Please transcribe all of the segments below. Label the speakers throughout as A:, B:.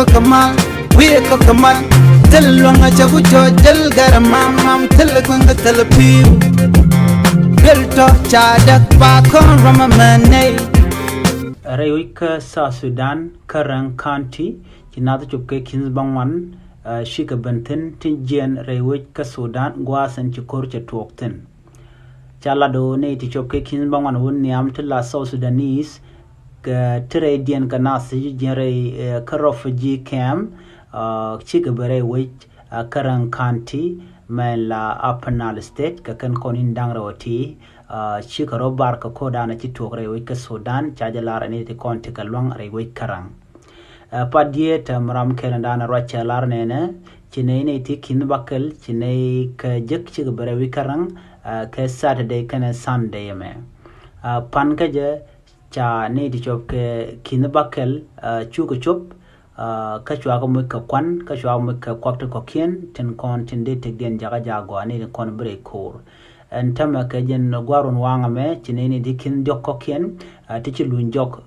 A: kamal we kamal telwanga chabu jojal garamam telkwanga telpiu belto chadak pa kon ramamane
B: Renk sa Sudan karang county kinada chike kins bangwan chike bendien tinjen renk Sudan gwasan chikor chetokten chala do ne ti chike kins bangwan won nhiam tilla South Sudanese tere dien kana si jere refugee camp chike bere which karang county mela apnal state ka kan konin dangrawati chike robar ka koda na chitokre renk Sudan chajalar ne ti konti kalwang renk karang padiet maram kelanda na rachalar nene chinei ne ti kin bakel chinei ka jek chike bere wikarang ka Saturday kana Sunday me pan ka je cha ne ti chop ke kin bakel chu ko chop ka chwa ko ka kwan ka chwa mo ka kwakta ko kien ten kon ten de tek den jaga jago ne kon bre kor en tama ka jen gwarun wanga me chinei ne dikin jok ko kien ti chi lun jok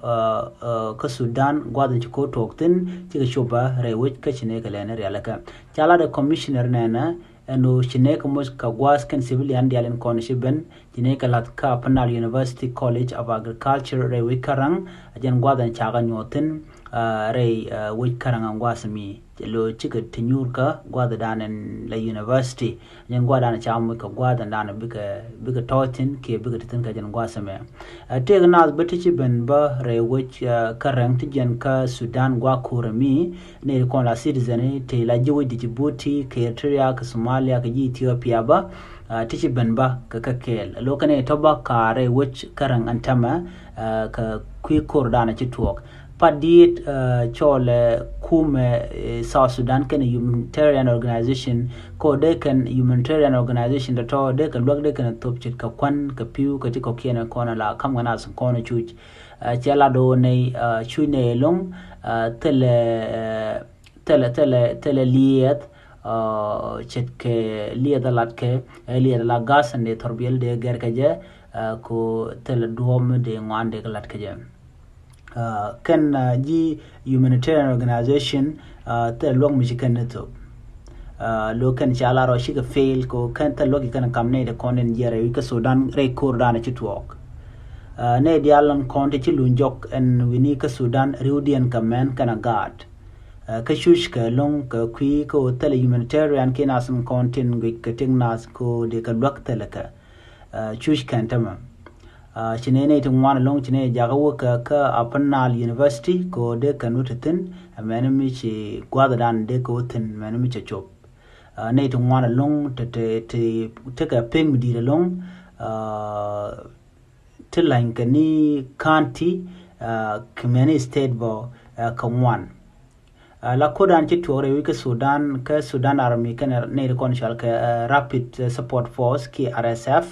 B: ka Sudan gwadan chi ko tokten ti ka choba rewit ka chinei ka lena realaka chala da commissioner nana no chinei ka mos ka gwas kan civilian dialen kon shiben chinei ka lat ka Panal University College of Agriculture rewit karang ajen gwadan chaga nyoten rei wit karang angwasmi lo chika tinyur ka gwada danen la university jen gwada na chamu ka gwada dana bika totin ke bika titin ka jen gwasame teg nas betichi ben ba re which karang tijen ka Sudan gwa kurami ne kon la citizen te la jiwi Djibouti ke Eritrea ka Somalia ka Ethiopia ba tichi ben ba ka kakel lo kane toba ka re which karang antama ka kwi kordana chituok padit chole kume South Sudan can humanitarian organization ko de kan humanitarian organization da to de kan lok de kan top chit ka kwan ka piu ka ti ko kena kona la kam ngana sun kona chuj chela do nei chu ne long tele liet chet ke liet lat ke liet la gas ne torbiel de ger ka je ko tele duom de ngande lat ka je kan ji humanitarian organization te long mi kan to lo kan chala ro shi ka fail ko kan ta logi kan kamne de konen jere wi ka Sudan record dana chitwok ne dialon konte chi lunjok en wini ka Sudan rudian kamen kana guard ka shush ka long ka kwi ko tele humanitarian kenasun kontin wi ka tingnas ko de ka lok teleka shush kan tamam chinene to ngwana long chine jagawo ka Panal University ko de kanutin amenemi chi gwada dan de ko tin menemi cha chop ne to ngwana long te ka ping di long te line kani county community state bo ka one la kodan ci tore wi ka Sudan army kan ne kon shal ka rapid support force ki RSF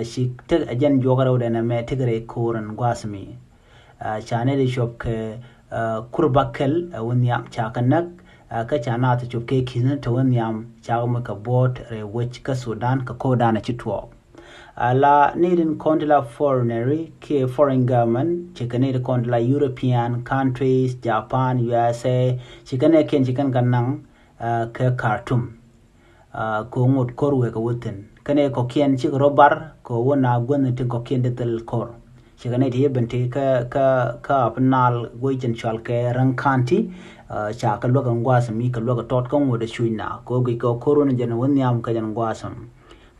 B: shi te ajan jogaro da na me tigre koran gwasmi chane de shop ke kurbakel wonyam chakanak ka chana ta chop ke kin ta wonyam chagma ka bot re which ka Sudan ka kodan ci tuo la needing condila foreignary ke foreign government chikane de condila European countries Japan USA chikane ken chikan kanang ke Khartoum ko ngot korwe ka wutin kane ko kien chik robar ko wona gwen tin ko kien de tel kor chikane de bente ka Panal gojen chal ke ran county cha ka logan gwasam ka loga tot kon wode shuina ko gi ko korona jen wonyam ka jan gwasam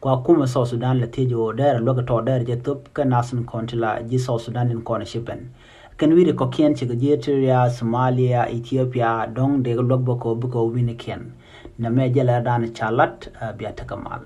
B: kwa kuma South Sudan la tejo der loga to der je top ka nasun kontila ji South Sudan in kona shipen kan wi de ko kien chi ga Eritrea Somalia Ethiopia dong de log boko winiken na me jela dan chalat biata kamal